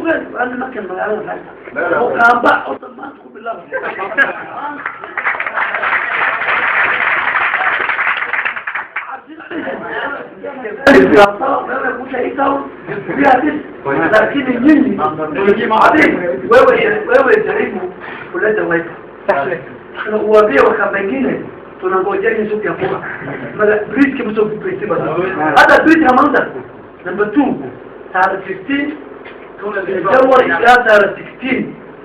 غير أنا ما كان ملعون حاجة وكان بقى أصلا ما تقول بالله لكن الجني wewe jaribu kuleta waita هو بيه وخباينه tunangojea siku ya kufa mara bridge kibuto principal hata bridge hamanda number 2 tarehe 15 January tarehe 16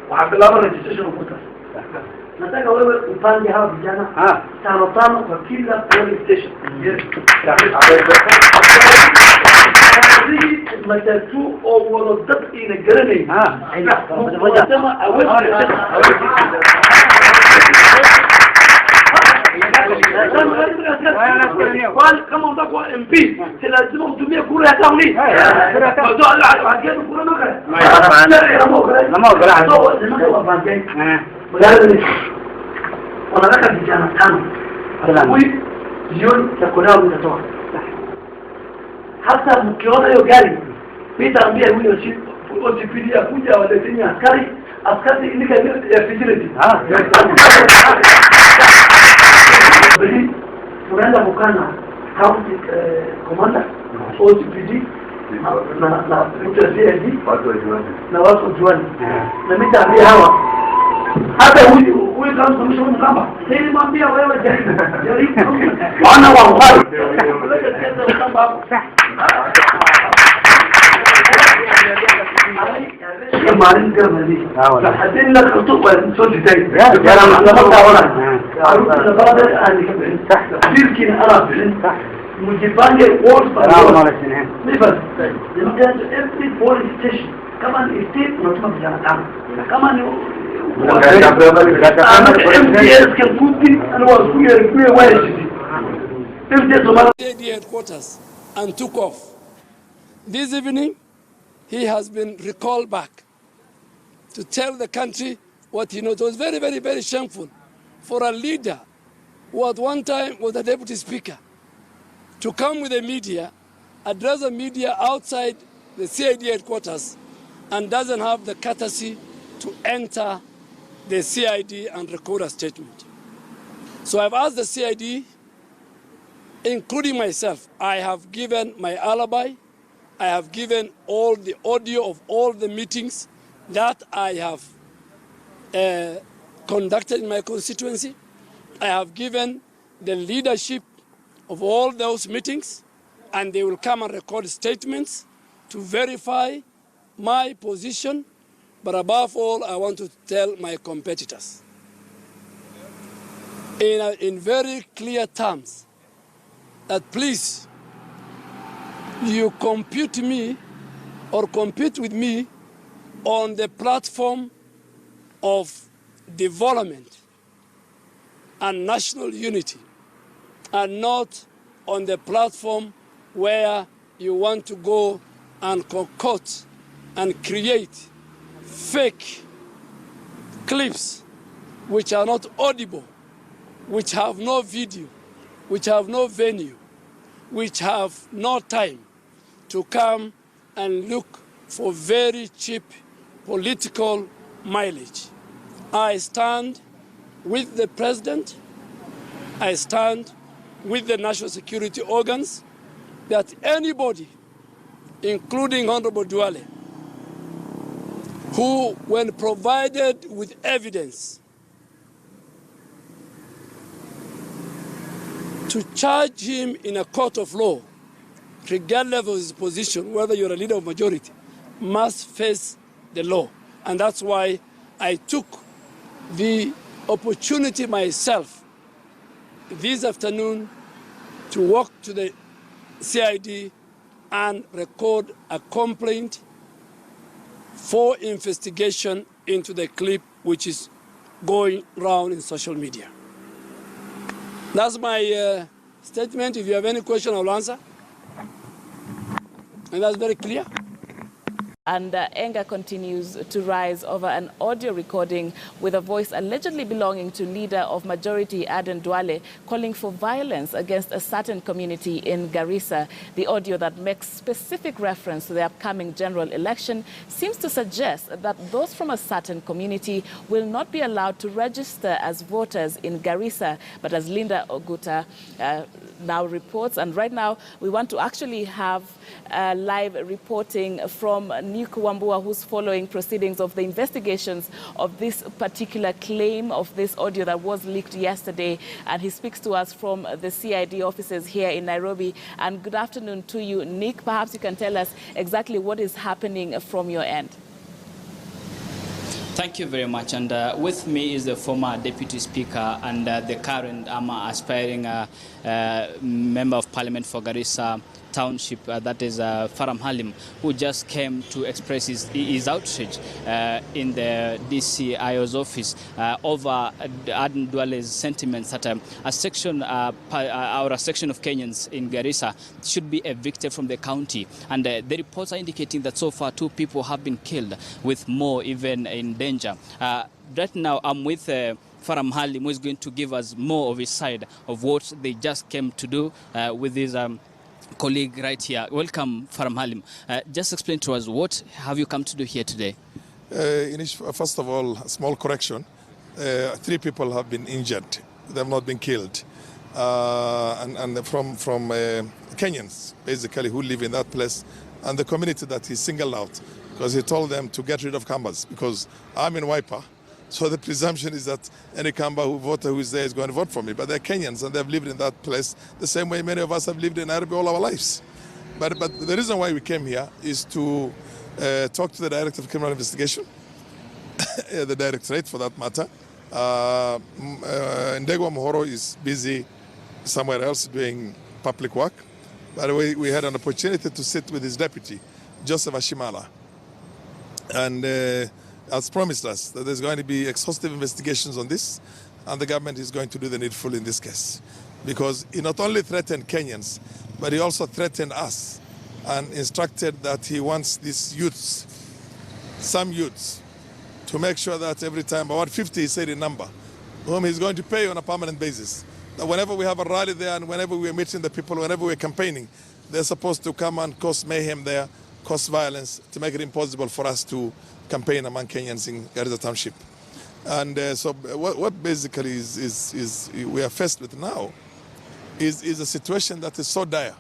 وعبلامه registration ukuta nataka wewe upange hawa vijana tano kwa kila police station matatu au wadad ina garanay wanasema awali kama unataka MP lazima utumie kura ya kaunti ndio alaje kura noka wanataka vijana tano asubuhi jioni chakula mtatoa hata mkiona hiyo gari nitaambia huyo OCPD akuja waleteni askari ilika facility tunaenda kukana county commander OCPD na mtazidi na watu juani na nitaambia hawa hata huyu kama mshauri kama sasa mwambia wewe jaribu wana wa mbali Kemarin kerana hadin nak untuk so detail. Jangan lama orang. Harus ada ahli kebenaran. Mungkin Arab, mujibannya words pada. Lepas, jadi every police station, kaman state macam berjalan. Kaman MTS can put in and was clear where it is. MTS was headquarters and took off. This evening, he has been recalled back to tell the country what he knows. It was very, very, very shameful for a leader who at one time was a deputy speaker to come with the media, address the media outside the CID headquarters, and doesn't have the courtesy to enter the CID and record a statement. So I've asked the CID, including myself, I have given my alibi, I have given all the audio of all the meetings that I have conducted in my constituency. I have given the leadership of all those meetings, and they will come and record statements to verify my position. But above all, I want to tell my competitors in very clear terms that please, you compete me or compete with me on the platform of development and national unity, and not on the platform where you want to go and concoct and create fake clips which are not audible, which have no video, which have no venue, which have no time to come and look for very cheap political mileage. I stand with the president, I stand with the national security organs, that anybody, including Honorable Dhalay, who, when provided with evidence to charge him in a court of law, regardless of his position, whether you're a leader of majority, must face the law. And that's why I took the opportunity myself this afternoon to walk to the CID and record a complaint for investigation into the clip which is going around in social media. That's my statement. If you have any question, I'll answer. And that's very clear. And anger continues to rise over an audio recording with a voice allegedly belonging to leader of majority Adan Dhalay calling for violence against a certain community in Garissa. The audio that makes specific reference to the upcoming general election seems to suggest that those from a certain community will not be allowed to register as voters in Garissa. But as Linda Oguta now reports, and right now we want to actually have live reporting from Nick Wambua, who's following proceedings of the investigations of this particular claim of this audio that was leaked yesterday. And he speaks to us from the CID offices here in Nairobi. And good afternoon to you, Nick. Perhaps you can tell us exactly what is happening from your end. Thank you very much. And with me is the former Deputy Speaker and the current aspiring Member of Parliament for Garissa Township, that is Faarax Macalin, who just came to express his outrage in the DCIO's office over Adan Dhalay's sentiments that a section of Kenyans in Garissa should be evicted from the county. And the reports are indicating that so far 2 people have been killed, with more even in danger. Right now I'm with Faarax Macalin, who is going to give us more of his side of what they just came to do with his colleague right here. Welcome, Faarax Macalin. Just explain to us, what have you come to do here today? First of all, a small correction. 3 people have been injured. They have not been killed. And from Kenyans, basically, who live in that place, and the community that he singled out, because he told them to get rid of Kambas, because I'm in Wiper. So the presumption is that any Kamba voter who is there is going to vote for me. But they're Kenyans, and they've lived in that place the same way many of us have lived in Nairobi all our lives. But the reason why we came here is to talk to the Director of Criminal Investigation, the Directorate for that matter. Ndegwa Mohoro is busy somewhere else doing public work. But we had an opportunity to sit with his deputy, Joseph Ashimala. And has promised us that there's going to be exhaustive investigations on this, and the government is going to do the needful in this case. Because he not only threatened Kenyans, but he also threatened us and instructed that he wants these youths, some youths, to make sure that every time, about 50 he said in number, whom he's going to pay on a permanent basis. That whenever we have a rally there and whenever we're meeting the people, whenever we're campaigning, they're supposed to come and cause mayhem there, cause violence, to make it impossible for us to campaign among Kenyans in Garissa Township. And so what basically is we are faced with now is a situation that is so dire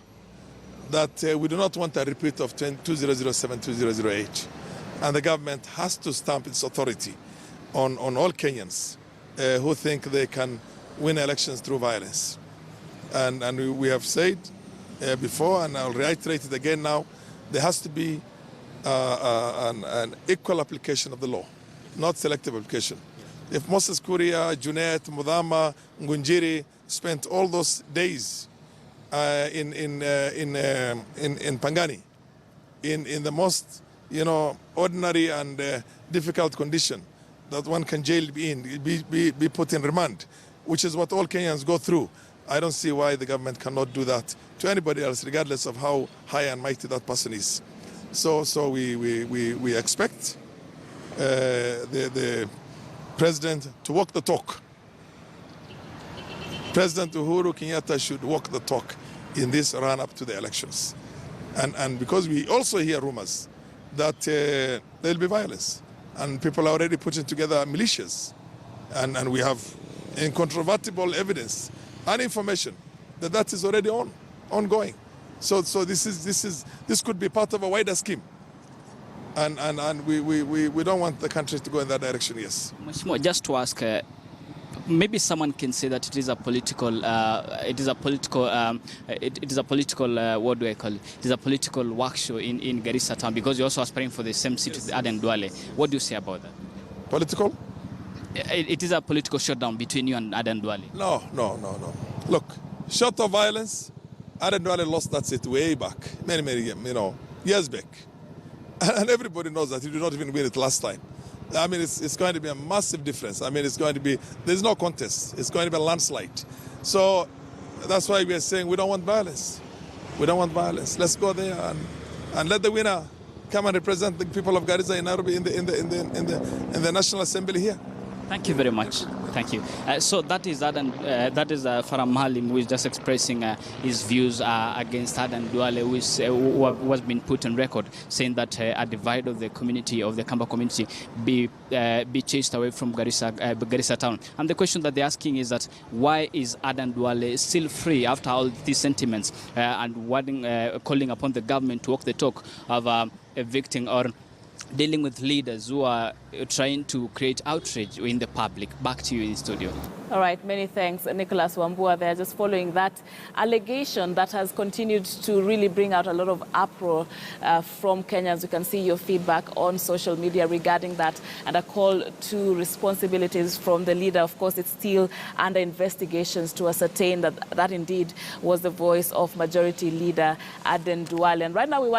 that we do not want a repeat of 2007, 2008. And the government has to stamp its authority on all Kenyans who think they can win elections through violence. And we have said before, and I'll reiterate it again now, there has to be an equal application of the law, not selective application. If Moses Kuria, Junet, Mudama, Ngunjiri spent all those days in Pangani, in the most ordinary and difficult condition that one can jail be put in remand, which is what all Kenyans go through, I don't see why the government cannot do that to anybody else, regardless of how high and mighty that person is. So we expect the president to walk the talk. President Uhuru Kenyatta should walk the talk in this run-up to the elections. And because we also hear rumors that there'll be violence, and people are already putting together militias, and we have incontrovertible evidence and information that is already ongoing. So this could be part of a wider scheme, and we don't want the country to go in that direction. Yes. Much more. Just to ask, maybe someone can say that it is a political, what do I call it? It is a political work show in Garissa town, because you're also aspiring for the same seat with Adan Dhalay. What do you say about that? Political? It is a political showdown between you and Adan Dhalay. No. Look, short of violence, Adan Dhalay lost that seat way back, many years back. And everybody knows that he did not even win it last time. I mean, it's going to be a massive difference. I mean, it's going to be, there's no contest. It's going to be a landslide. So that's why we are saying we don't want violence. We don't want violence. Let's go there and let the winner come and represent the people of Garissa in Nairobi in the National Assembly here. Thank you very much. Thank you. So that is Adan, that is Faarax Macalin, who is just expressing his views against Adan Dhalay, who was being put on record, saying that a divide of the community, of the Kamba community, be chased away from Garissa town. And the question that they're asking is that why is Adan Dhalay still free after all these sentiments and calling upon the government to walk the talk of evicting or dealing with leaders who are trying to create outrage in the public. Back to you in studio. All right, many thanks, Nicholas Wambua there, just following that allegation that has continued to really bring out a lot of uproar from Kenyans. You can see your feedback on social media regarding that, and a call to responsibilities from the leader. Of course, it's still under investigations to ascertain that that indeed was the voice of Majority Leader Adan Dhalay. And right now we want